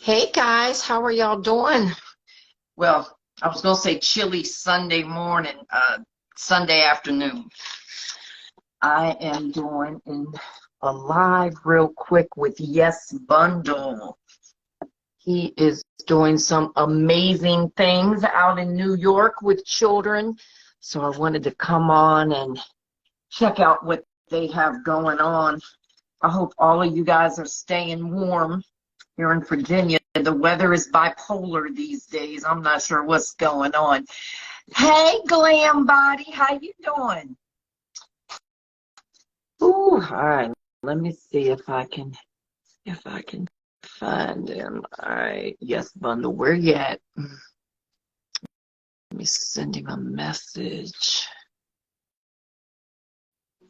Hey guys, how are y'all doing? Well, I was gonna say chilly Sunday morning, Sunday afternoon. I am doing a live real quick with Yesbundle. He is doing some amazing things out in New York with children. So I wanted to come on and check out what they have going on. I hope all of you guys are staying warm. Here in Virginia, the weather is bipolar these days. I'm not sure what's going on. Hey, Glam Body, how you doing? Ooh, all right. Let me see if I can find him. All right, Yesbundle, where you at? Let me send him a message.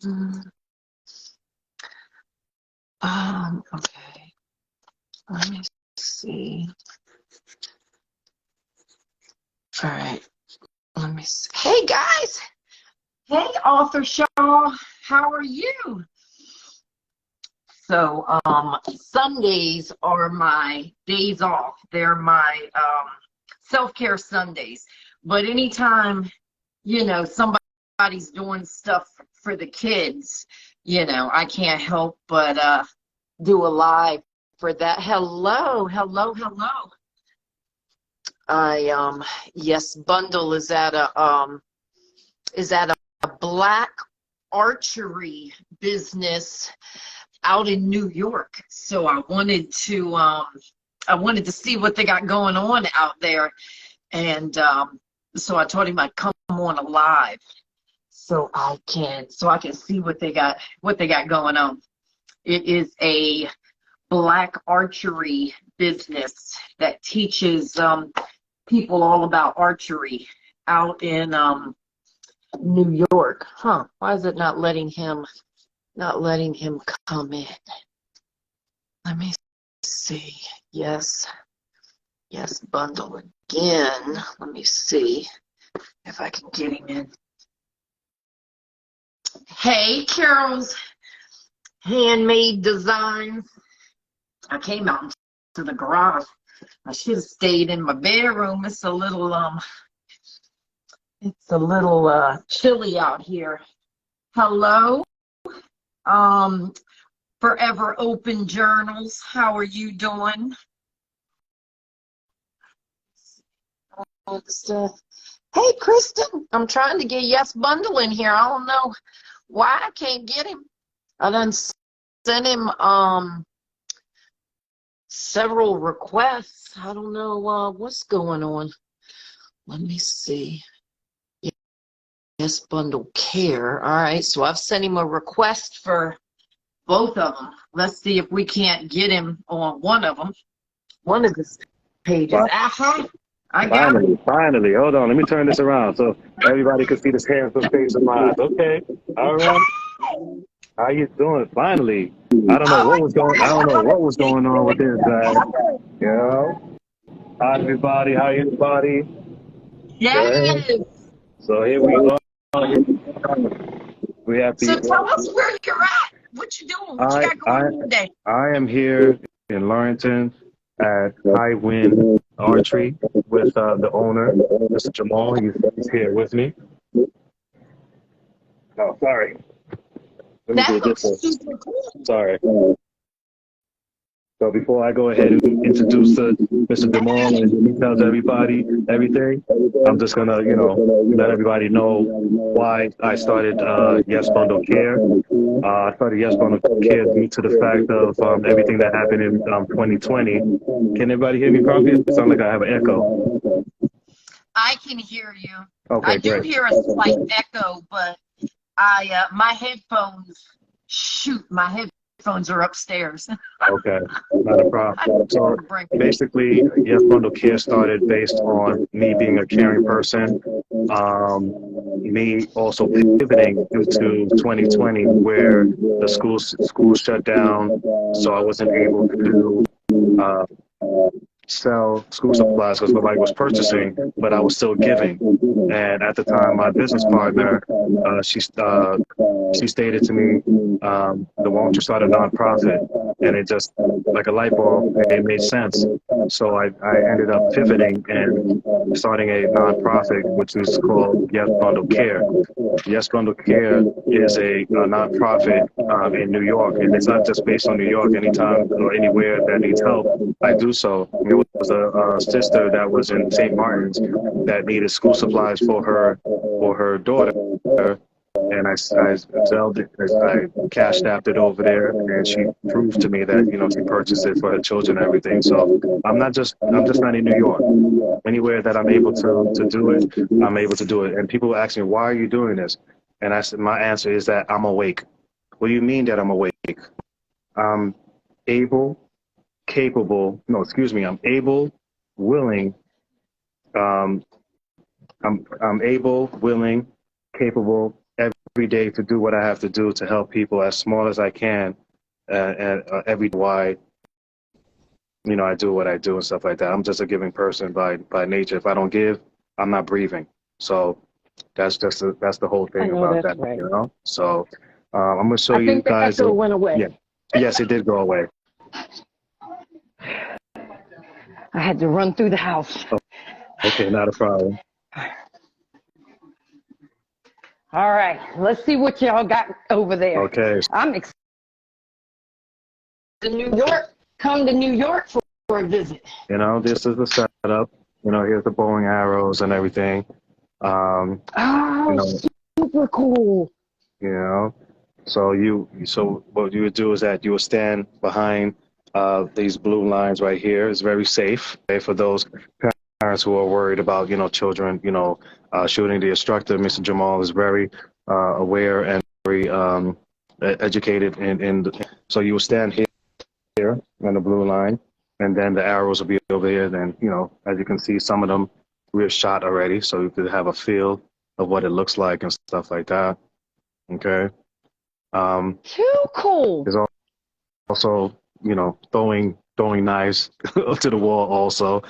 Okay. Let me see. All right. Let me see. Hey, guys. Hey, Author Shaw. How are you? So, Sundays are my days off. They're my self-care Sundays. But anytime, somebody's doing stuff for the kids, I can't help but do a live for that. Hello. Yesbundle is at a black archery business out in New York. So I wanted to see what they got going on out there, and so I told him I'd come on a live so I can see what they got going on. It is a black archery business that teaches people all about archery out in New York. Why is it not letting him come in? Let me see. Yes, Bundle again. Let me see if I can get him in. Hey, Carol's Handmade Designs. I came out to the garage. I should have stayed in my bedroom. It's a little chilly out here. Hello. Forever Open Journals. How are you doing? Hey, Kristen. I'm trying to get Yesbundle in here. I don't know why I can't get him. I done sent him several requests. I don't know what's going on. Let me see. Yesbundle Care. All right, so I've sent him a request for both of them. Let's see if we can't get him on one of them. One of the pages. Aha! I got him. Finally. Hold on. Let me turn this around so everybody can see this handsome face of mine. Okay. All right. How you doing? Finally. I don't know what was going on with this guy. Hi everybody. How everybody? Yes. So here we go. We have So tell us where you're at. What you doing? What you got going on today? I am here in Lawrenton at Highwind Archery with the owner, Mr. Jamal. He's here with me. Oh, sorry. That looks super cool. Sorry. So before I go ahead and introduce Mr. Jamal and tell everybody everything, I'm just gonna, let everybody know why I started Yesbundle Care. I started Yesbundle Care due to the fact of everything that happened in 2020. Can everybody hear me properly? It sounds like I have an echo. I can hear you. Okay, I do great. hear a slight echo, but my headphones are upstairs. Okay, not a problem. So basically, Yesbundle Care started based on me being a caring person, me also pivoting due to 2020 where the schools shut down, so I wasn't able to sell school supplies because nobody was purchasing, but I was still giving. And at the time, my business partner, she stated to me, why don't you start a nonprofit? And it just, like a light bulb, it made sense. So I ended up pivoting and starting a nonprofit, which is called Yesbundle Care. Yesbundle Care is a nonprofit in New York, and it's not just based on New York. Anytime or anywhere that needs help, I do so. It was a sister that was in St. Martin's that needed school supplies for her daughter, and I cashed apped it over there, and she proved to me that she purchased it for her children and everything. So I'm just not in New York. Anywhere that I'm able to do it, I'm able to do it. And people ask me, why are you doing this? And I said, my answer is that I'm awake. What do you mean that I'm awake? I'm able, capable. No, excuse me. I'm able, willing. I'm able, willing, capable every day to do what I have to do to help people as small as I can, and every why I do what I do and stuff like that. I'm just a giving person by nature. If I don't give, I'm not breathing. So that's the whole thing about that. Right. So I'm gonna show you guys. Echo went away. Yeah. Yes, it did go away. I had to run through the house. Okay, not a problem. All right, let's see what y'all got over there. Okay. I'm excited to New York. Come to New York for a visit. This is the setup. Here's the bow and arrows and everything. Super cool. So what you would do is that you would stand behind these blue lines right here. It's very safe, okay, for those parents who are worried about children shooting. The instructor, Mr. Jamal, is very aware and very educated so you will stand here on the blue line, and then the arrows will be over here. Then as you can see, some of them we're shot already, so you could have a feel of what it looks like and stuff like that. Okay. Too cool. There's also throwing knives to the wall also.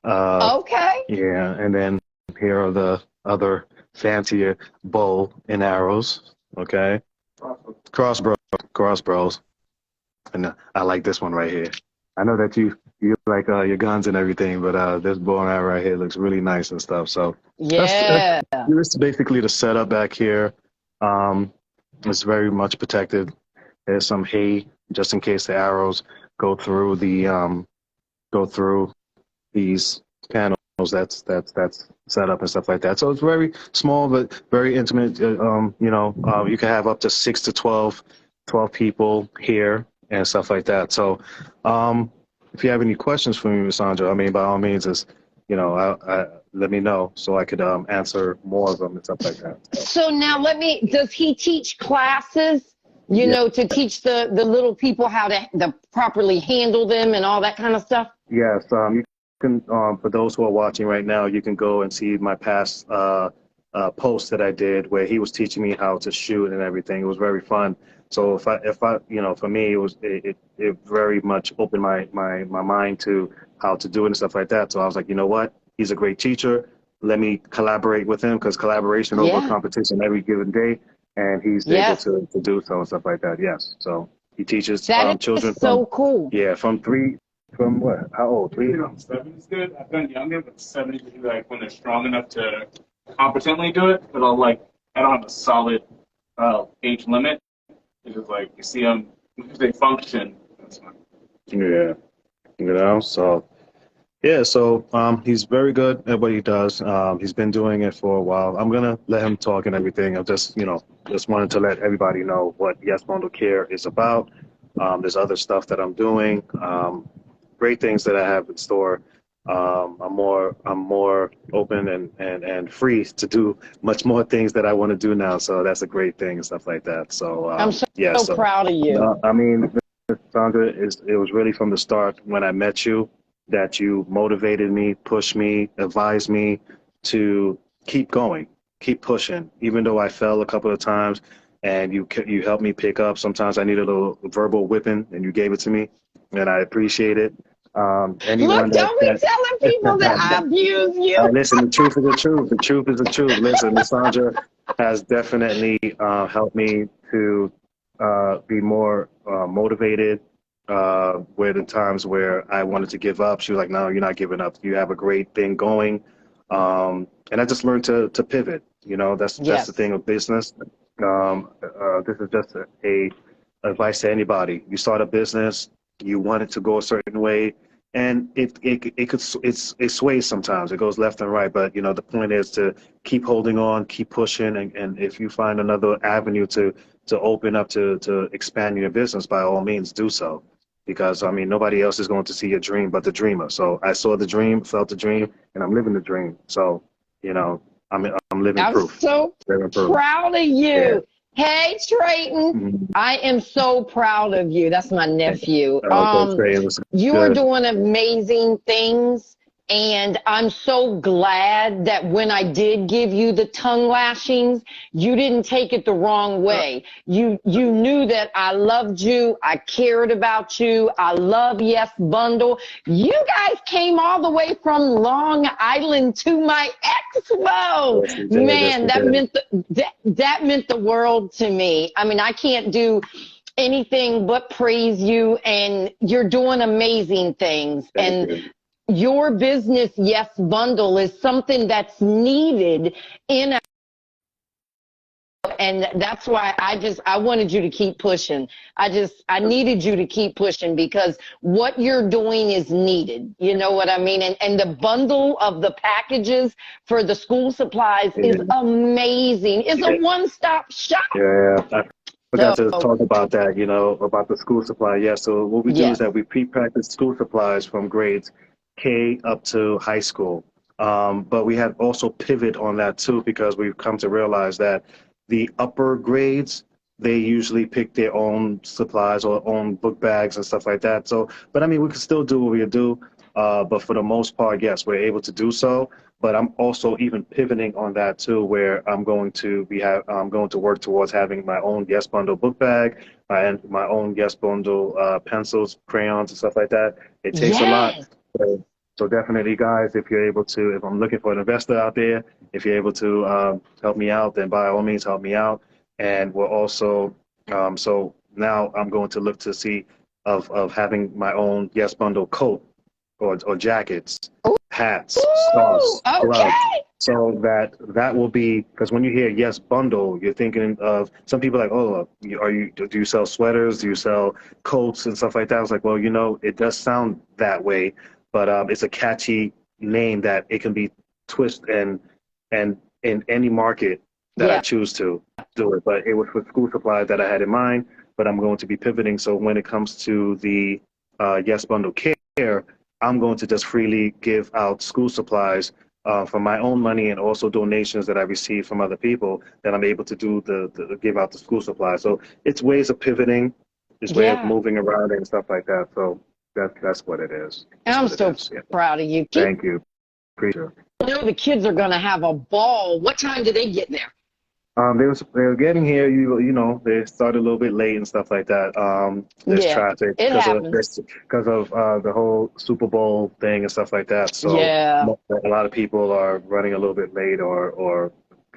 Okay. Yeah, and then here are the other fancier bow and arrows. Okay. Crossbows. And I like this one right here. I know that you like your guns and everything, but this bow and arrow right here looks really nice and stuff. So yeah, that's basically the setup back here. It's very much protected. There's some hay just in case the arrows go through these panels. That's set up and stuff like that. So it's very small but very intimate. You can have up to 6 to 12 people here and stuff like that. So if you have any questions for me, Ms. Sandra, by all means, let me know so I could answer more of them and stuff like that. So now does he teach classes, to teach the little people how to properly handle them and all that kind of stuff? Yes. You can, for those who are watching right now, you can go and see my past post that I did where he was teaching me how to shoot and everything. It was very fun. So if I for me, it very much opened my mind to how to do it and stuff like that. So I was like, you know what? He's a great teacher. Let me collaborate with him, because collaboration over competition every given day, and he's able to do so and stuff like that. Yes. So he teaches children. So cool. Yeah, from what? How old? 3? 7 is good. I've done younger, but 7 is like when they're strong enough to competently do it. But I don't have a solid age limit. It's just like you see them, if they function. That's fine. Yeah. So. Yeah, so he's very good at what he does. He's been doing it for a while. I'm gonna let him talk and everything. I just wanted to let everybody know what Yesbundle Care is about. There's other stuff that I'm doing, great things that I have in store. I'm more open and free to do much more things that I want to do now. So that's a great thing and stuff like that. So I'm so proud of you. Sandra, it was really from the start when I met you that you motivated me, pushed me, advised me to keep going, keep pushing, even though I fell a couple of times, and you helped me pick up. Sometimes I needed a little verbal whipping, and you gave it to me, and I appreciate it. Look, don't be telling people that I abuse you. Listen, the truth is the truth. The truth is the truth. Listen, Ms. Sandra has definitely helped me to be more motivated where the times where I wanted to give up, she was like, no, you're not giving up. You have a great thing going. And I just learned to pivot. You know, that's the Yes. thing of business. This is just a advice to anybody. You start a business, you want it to go a certain way, and it sways sometimes. It goes left and right, but you know the point is to keep holding on, keep pushing, and if you find another avenue to open up to expand your business, by all means do so. Because I mean nobody else is going to see your dream but the dreamer. So I saw the dream, felt the dream, and I'm living the dream. So you know I'm living I'm proof. so Living proof. proud of Yeah. you. Hey, Trayton, Mhm. I am so proud of you. That's my nephew. Thanks, Ray. It was You are good. doing amazing things, and I'm so glad that when I did give you the tongue lashings, you didn't take it the wrong way. You knew that I loved you, I cared about you, I love Yesbundle. You guys came all the way from Long Island to my expo. Yes, we did. Yes, Man, we that did. meant that meant the world to me. I mean, I can't do anything but praise you, and you're doing amazing things. Thank And you. your business, Yesbundle, is something that's needed in a, and that's why I wanted you to keep pushing. I needed you to keep pushing because what you're doing is needed. You know what I mean? And the bundle of the packages for the school supplies is Yeah. amazing. It's a Yeah. one-stop shop. Yeah. I forgot So, to talk about that, you know, about the school supply. Yeah, so what we do is yes. that we pre-package school supplies from grades K up to high school. But we had also pivot on that too because we've come to realize that the upper grades, they usually pick their own supplies or own book bags and stuff like that. So, but I mean, we can still do what we do. But for the most part, yes, we're able to do so. But I'm also even pivoting on that too, where I'm going to work towards having my own Yesbundle book bag and my own Yesbundle pencils, crayons, and stuff like that. It takes a lot. Yes. So definitely, guys, if I'm looking for an investor out there, if you're able to help me out, then by all means help me out. And we're also, so now I'm going to look to see of having my own Yesbundle coat or jackets, hats, Ooh, scarves, gloves. okay. So that will be because when you hear Yes Bundle, you're thinking of some people like, oh, do you sell sweaters? Do you sell coats and stuff like that? I was like, well, you know, it does sound that way, but it's a catchy name that it can be twisted and in any market that I Yeah. choose to do it. But it was for school supplies that I had in mind. But I'm going to be pivoting. So when it comes to the Yes Bundle Care, I'm going to just freely give out school supplies from my own money and also donations that I receive from other people that I'm able to do the give out the school supplies. So it's ways of pivoting, it's way of Yeah. moving around and stuff like that. So that's what it is. That's I'm what it so is. Yeah. proud of you. Thank you. Appreciate it. I know the kids are going to have a ball. What time do they get there? They were getting here. You know they started a little bit late and stuff like that. There's Yeah, traffic it happens. because of the whole Super Bowl thing and stuff like that. So Yeah, a lot of people are running a little bit late or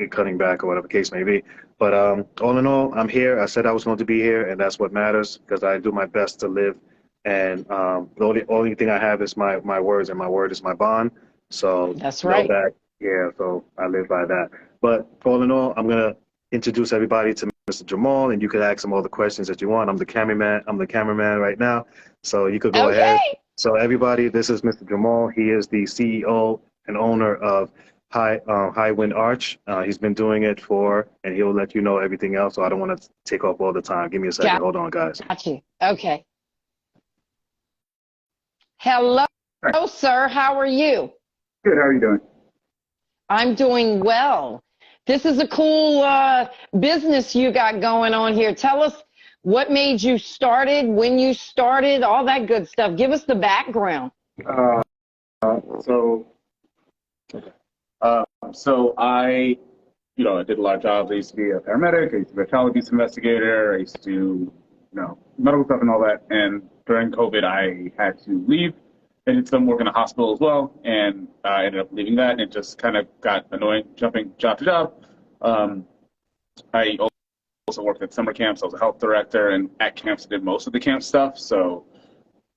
cutting back or whatever the case may be. But all in all, I'm here. I said I was going to be here, and that's what matters because I do my best to live. And the only thing I have is my words, and my word is my bond. So that's know right. that. Yeah. So I live by that. But all in all, I'm gonna introduce everybody to Mr. Jamal, and you could ask him all the questions that you want. I'm the cameraman. I'm the cameraman right now, so you could go ahead. Okay. So everybody, this is Mr. Jamal. He is the CEO and owner of Highwind Arch. He's been doing it and he'll let you know everything else. So I don't want to take off all the time. Give me a second. Hold on, guys. Got you. Okay. Hello, sir. How are you? Good. How are you doing? I'm doing well. This is a cool business you got going on here. Tell us what made you started, when you started, all that good stuff. Give us the background. Uh, so, so I, I did a lot of jobs. I used to be a paramedic. I used to be a child abuse investigator. I used to do, medical stuff and all that. And during COVID, I had to leave. I did some work in a hospital as well, and I ended up leaving that, and it just kind of got annoying jumping job to job. I also worked at summer camps. I was a health director, and at camps I did most of the camp stuff. So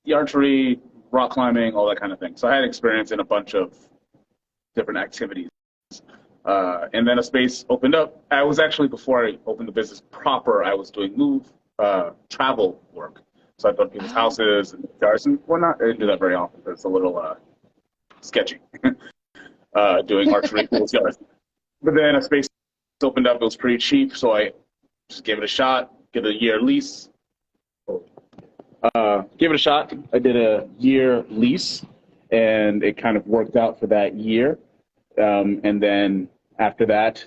the archery, rock climbing, all that kind of thing. So I had experience in a bunch of different activities. And then a space opened up. I was actually, before I opened the business proper, I was doing travel work. So I've done people's houses and yards and whatnot. I didn't do that very often. It's a little sketchy, doing archery in people's yards. But then a space opened up. It was pretty cheap, so I just gave it a shot, get a year lease. Give it a shot. I did a year lease, and it kind of worked out for that year. And then after that,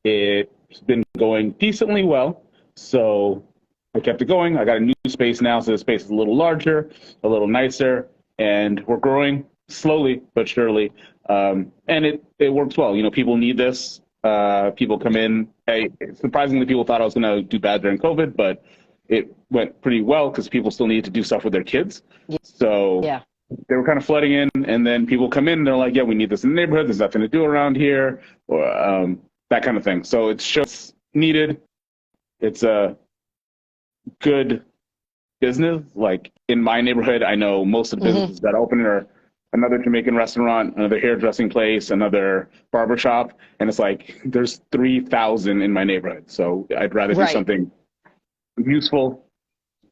it's been going decently well. So I kept it going. I got a new space now, so the space is a little larger, a little nicer, and we're growing slowly but surely. And it works well. You know, people need this. People come in. Surprisingly, people thought I was going to do bad during COVID, but it went pretty well because people still needed to do stuff with their kids. Yeah. So yeah. They were kind of flooding in, and then people come in and they're like, yeah, we need this in the neighborhood. There's nothing to do around here, or that kind of thing. So it's just needed. It's a good business. Like in my neighborhood, I know most of the businesses that open are another Jamaican restaurant, another hairdressing place, another barbershop. And it's like, there's 3,000 in my neighborhood. So I'd rather do something useful,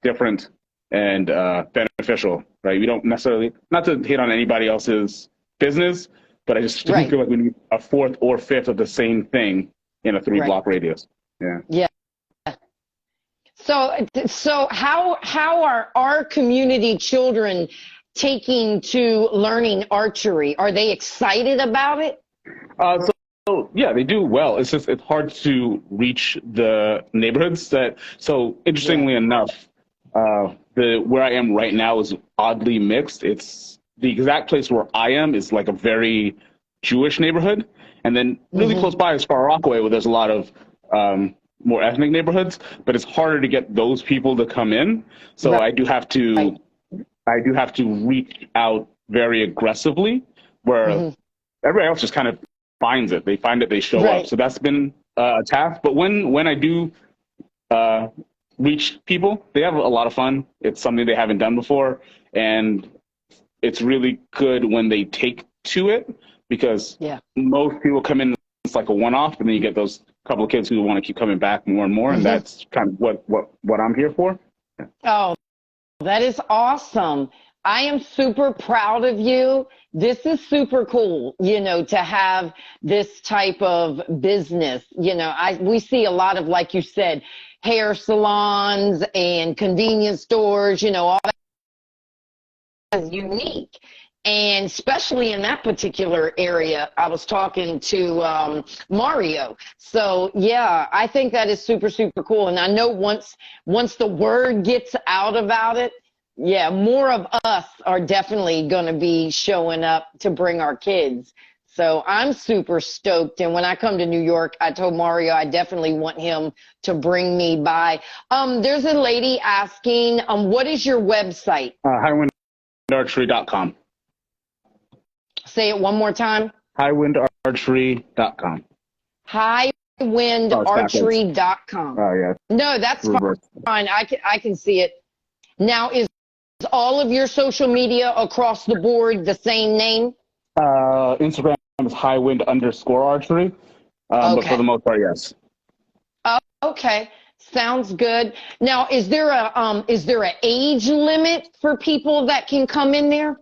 different, and beneficial, right? We don't necessarily, not to hate on anybody else's business, but I just don't feel like we need a fourth or fifth of the same thing in a 3-block radius. Yeah. Yeah. So how are our community children taking to learning archery? Are they excited about it? So yeah, they do well. It's just, it's hard to reach the neighborhoods that, so interestingly enough, where I am right now is oddly mixed. It's the exact place where I am is like a very Jewish neighborhood. And then really close by is Far Rockaway, where there's a lot of more ethnic neighborhoods, but it's harder to get those people to come in. So I do have to reach out very aggressively, where everybody else just kind of finds it. They find it, they show up. So that's been a task. But when I do reach people, they have a lot of fun. It's something they haven't done before, and it's really good when they take to it, because most people come in, it's like a one-off, and then you get those couple of kids who want to keep coming back more and more, and that's kind of what I'm here for. Oh, that is awesome. I am super proud of you. This is super cool, you know, to have this type of business. You know, we see a lot of, like you said, hair salons and convenience stores, you know, all that is unique. And especially in that particular area, I was talking to Mario. So, yeah, I think that is super, super cool. And I know once the word gets out about it, yeah, more of us are definitely going to be showing up to bring our kids. So I'm super stoked. And when I come to New York, I told Mario I definitely want him to bring me by. There's a lady asking, what is your website? HighwindArchery.com. Say it one more time. HighwindArchery.com. HighwindArchery.com. Oh, yeah. No, that's fine. I can see it. Now, is all of your social media across the board the same name? Instagram is Highwind_archery. But for the most part, yes. Okay. Sounds good. Now, is there an age limit for people that can come in there?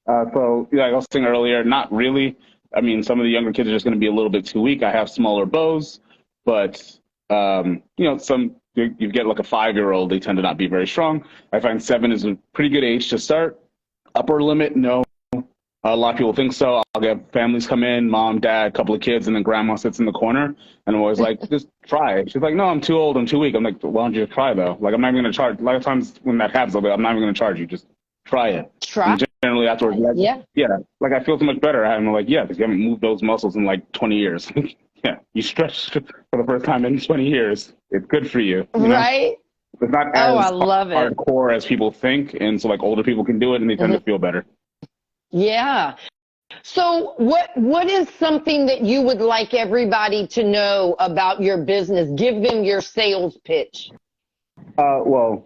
So, yeah, like I was saying earlier, not really. I mean, some of the younger kids are just going to be a little bit too weak. I have smaller bows, but, you know, you get like a 5-year-old, they tend to not be very strong. I find 7 is a pretty good age to start. Upper limit, no. A lot of people think so. I'll get families come in, mom, dad, a couple of kids, and then grandma sits in the corner. And I'm always like, just try. She's like, no, I'm too old, I'm too weak. I'm like, why don't you try, though? Like, I'm not even going to charge. A lot of times when that happens, I'm not even going to charge you. Just try it. Try. And generally afterwards, like, like I feel so much better. I'm like, yeah, because you haven't moved those muscles in like 20 years. Yeah, you stretch for the first time in 20 years. It's good for you. You know? Right? It's not as hardcore as people think, and so like older people can do it, and they tend to feel better. Yeah. So what is something that you would like everybody to know about your business? Give them your sales pitch. Well,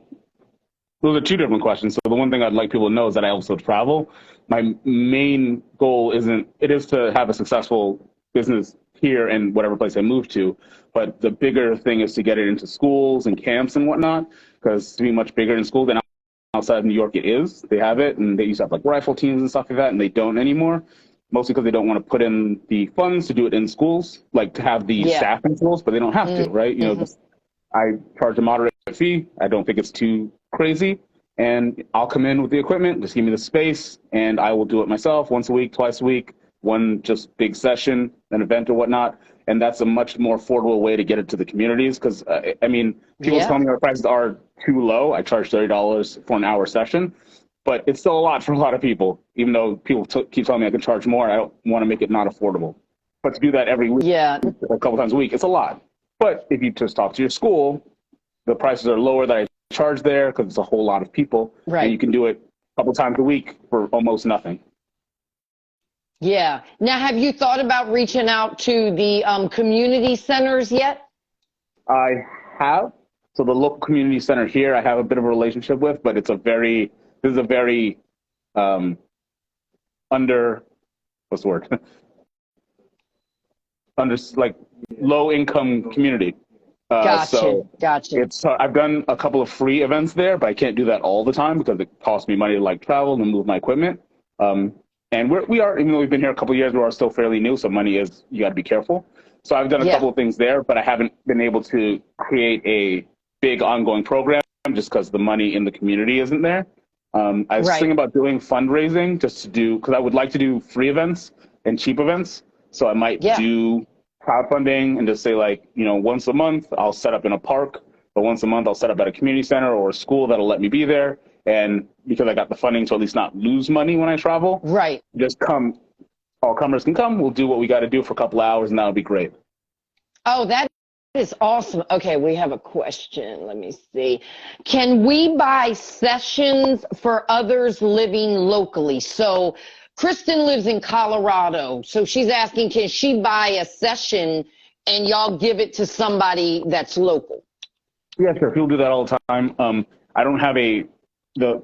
those are two different questions. So the one thing I'd like people to know is that I also travel. My main goal is to have a successful business here in whatever place I move to. But the bigger thing is to get it into schools and camps and whatnot, because to be much bigger in school than outside of New York it is. They have it, and they used to have like rifle teams and stuff like that, and they don't anymore. Mostly because they don't want to put in the funds to do it in schools, like to have the staff in schools, but they don't have to, right? You know, I charge a moderate fee. I don't think it's too crazy. And I'll come in with the equipment, just give me the space, and I will do it myself once a week, twice a week, one just big session, an event or whatnot. And that's a much more affordable way to get it to the communities. Because, I mean, people tell me our prices are too low. I charge $30 for an hour session, but it's still a lot for a lot of people. Even though people keep telling me I can charge more, I don't want to make it not affordable. But to do that every week, a couple times a week, it's a lot. But if you just talk to your school, the prices are lower that I charge there because it's a whole lot of people. Right. And you can do it a couple times a week for almost nothing. Yeah. Now, have you thought about reaching out to the community centers yet? I have. So the local community center here, I have a bit of a relationship with, but this is a very like low income community. Gotcha. I've done a couple of free events there, but I can't do that all the time because it costs me money to like travel and move my equipment. And we are, even though we've been here a couple of years, we are still fairly new. So you got to be careful. So I've done a couple of things there, but I haven't been able to create a big ongoing program just because the money in the community isn't there. I was thinking about doing fundraising because I would like to do free events and cheap events. So I might do crowdfunding and just say like, once a month I'll set up in a park, but once a month I'll set up at a community center or a school that'll let me be there. And because I got the funding to at least not lose money when I travel, just come, all comers can come. We'll do what we got to do for a couple hours and that'll be great. Oh, that is awesome. Okay, we have a question. Let me see. Can we buy sessions for others living locally? So Kristen lives in Colorado, so she's asking, can she buy a session and y'all give it to somebody that's local? Yeah, sure. People do that all the time. I don't have the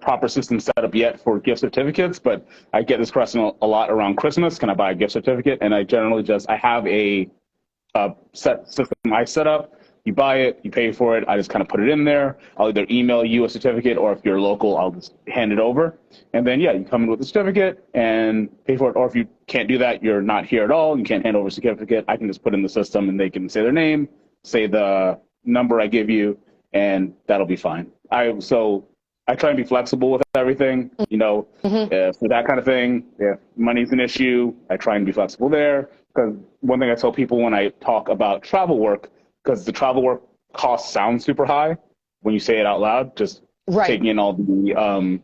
proper system set up yet for gift certificates, but I get this question a lot around Christmas. Can I buy a gift certificate? And I generally I have a set system I set up. You buy it, you pay for it. I just kind of put it in there. I'll either email you a certificate, or if you're local, I'll just hand it over. And then, you come in with a certificate and pay for it. Or if you can't do that, you're not here at all, you can't hand over a certificate, I can just put in the system and they can say their name, say the number I give you, and that'll be fine. I try and be flexible with everything, for that kind of thing. If money's an issue, I try and be flexible there. Because one thing I tell people when I talk about travel work, because the travel work costs sound super high when you say it out loud, just taking in all the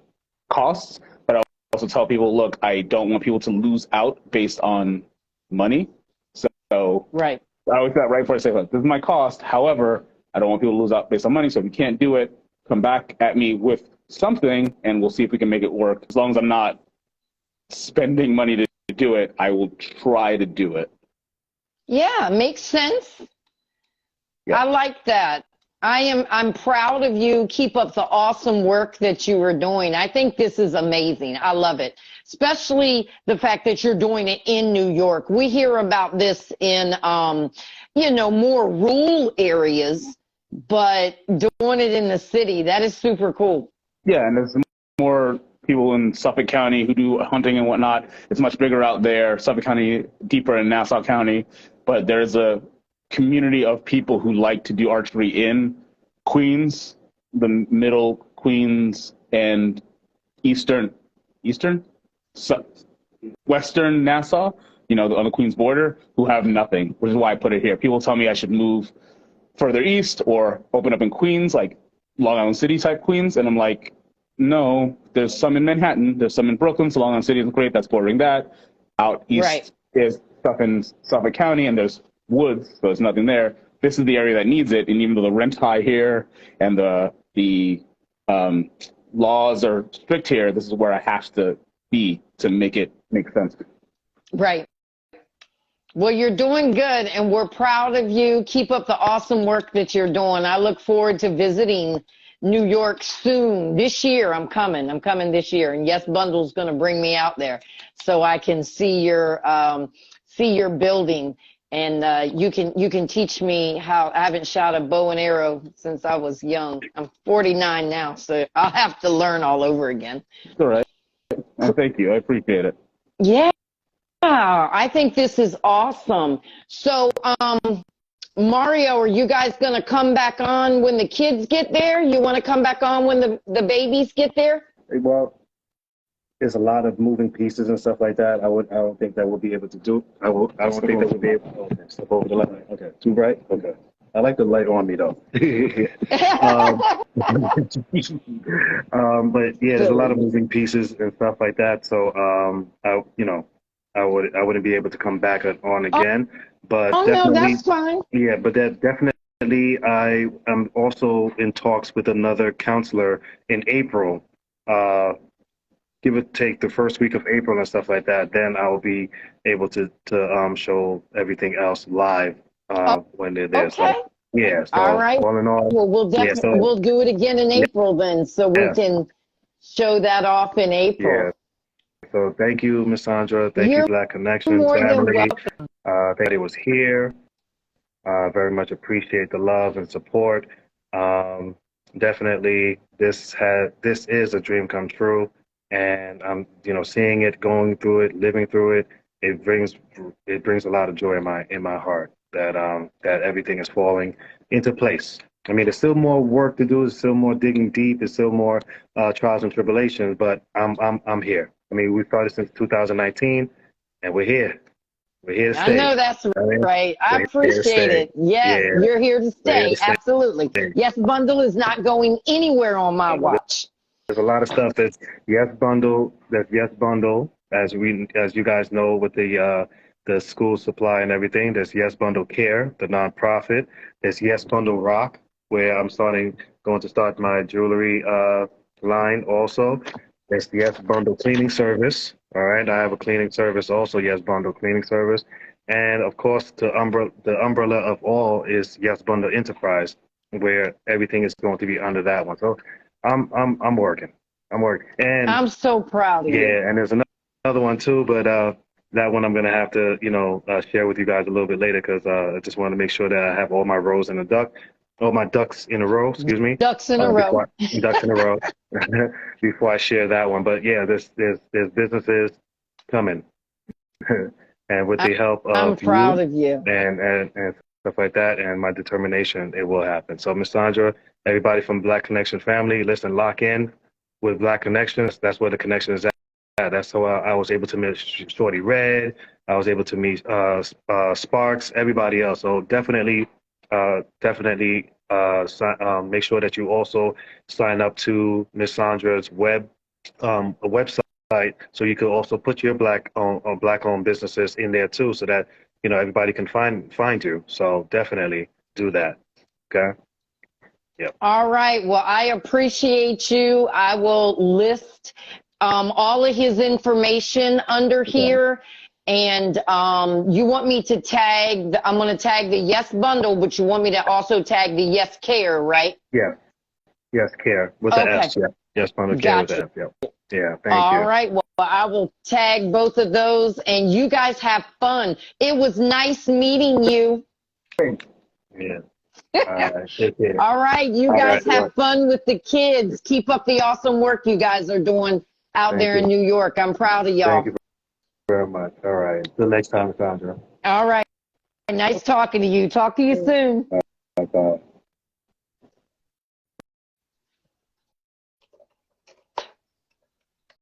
costs. But I also tell people, look, I don't want people to lose out based on money. So I always got right before I say, look, this is my cost. However, I don't want people to lose out based on money. So if you can't do it, come back at me with something and we'll see if we can make it work. As long as I'm not spending money to do it, I will try to do it. Yeah, makes sense. Yeah. I like that. I'm proud of you. Keep up the awesome work that you are doing. I think this is amazing. I love it. Especially the fact that you're doing it in New York. We hear about this in, more rural areas, but doing it in the city, that is super cool. Yeah, and there's more people in Suffolk County who do hunting and whatnot. It's much bigger out there. Suffolk County, deeper in Nassau County. But there's a community of people who like to do archery in Queens, the middle Queens, and western Nassau, on the Queens border, who have nothing, which is why I put it here. People tell me I should move further east or open up in Queens, like Long Island City type Queens. And I'm like, no, there's some in Manhattan, there's some in Brooklyn, so Long Island City is great, that's bordering that. Out east is stuff in Suffolk County, and there's woods, so there's nothing there. This is the area that needs it, and even though the rent's high here and the laws are strict here, this is where I have to be to make it make sense. Right. Well, you're doing good, and we're proud of you. Keep up the awesome work that you're doing. I look forward to visiting New York soon. This year, I'm coming. I'm coming this year, and Yesbundle's going to bring me out there so I can see your building, and you can teach me how. I haven't shot a bow and arrow since I was young. I'm 49 now, so I'll have to learn all over again. All right. Well, thank you. I appreciate it. Yeah, I think this is awesome. So, Mario, are you guys going to come back on when the kids get there? You want to come back on when the babies get there? Well, there's a lot of moving pieces and stuff like that. I don't think that we'll be able to do. I don't think that we'll be able to. Okay, step over the light. Okay, too bright. Okay, I like the light on me though. But yeah, there's a lot of moving pieces and stuff like that. So I wouldn't be able to come back on again. But oh no, that's fine. Yeah, but that definitely, I am also in talks with another counselor in April. Give or take the first week of April and stuff like that. Then I will be able to show everything else live when they're there. Okay. So, yeah. So all right. all in all, well, we'll definitely we'll do it again in April then, so we can show that off in April. Yeah. So thank you, Miss Sandra. Thank you, Black Connections family. Thank you was here. Very much appreciate the love and support. Definitely, this is a dream come true, and I'm seeing it, going through it, living through it. It brings a lot of joy in my heart that everything is falling into place. I mean, there's still more work to do. There's still more digging deep. There's still more trials and tribulations. But I'm here. I mean, we started since 2019, and we're here. We're here to stay. I know that's right. I appreciate it. Yes, yeah. You're here to stay. Absolutely. Yesbundle is not going anywhere on my watch. There's a lot of stuff that's Yesbundle. As you guys know, with the school supply and everything. There's Yesbundle Care, the nonprofit. There's Yesbundle Rock, where I'm going to start my jewelry line also. There's the Yesbundle Cleaning Service. All right, I have a cleaning service also, Yesbundle Cleaning Service. And of course, the umbrella of all is Yesbundle Enterprise, where everything is going to be under that one. So I'm working. And I'm so proud of you. Yeah, and there's another one too, but that one I'm gonna have to share with you guys a little bit later, because I just want to make sure that I have all my ducks in a row. Excuse me. Ducks in a row. Ducks in a row. Before I share that one, but yeah, there's businesses coming, and with the help of I'm proud of you and stuff like that, and my determination, it will happen. So, Miss Sandra, everybody from Black Connection family, listen, lock in with Black Connections. That's where the connection is at. That's how I was able to meet Shorty Red. I was able to meet Sparks, everybody else. So definitely make sure that you also sign up to Miss Sandra's website, so you can also put your black-owned businesses in there too, so that everybody can find you. So definitely do that. Okay. Yep. All right. Well, I appreciate you. I will list all of his information under here. And you want me to tag, I'm going to tag the Yesbundle, but you want me to also tag the Yes Care, right? Yeah. Yes Care with the S. Yeah. Yesbundle Care with the S. Yeah. Yeah. Thank you. All right. Well, I will tag both of those, and you guys have fun. It was nice meeting you. Yeah. All right. You guys have fun with the kids. Keep up the awesome work you guys are doing out there in New York. I'm proud of y'all. Thank you very much. All right. Till next time, Sandra. All right. Nice talking to you. Talk to you soon. Bye.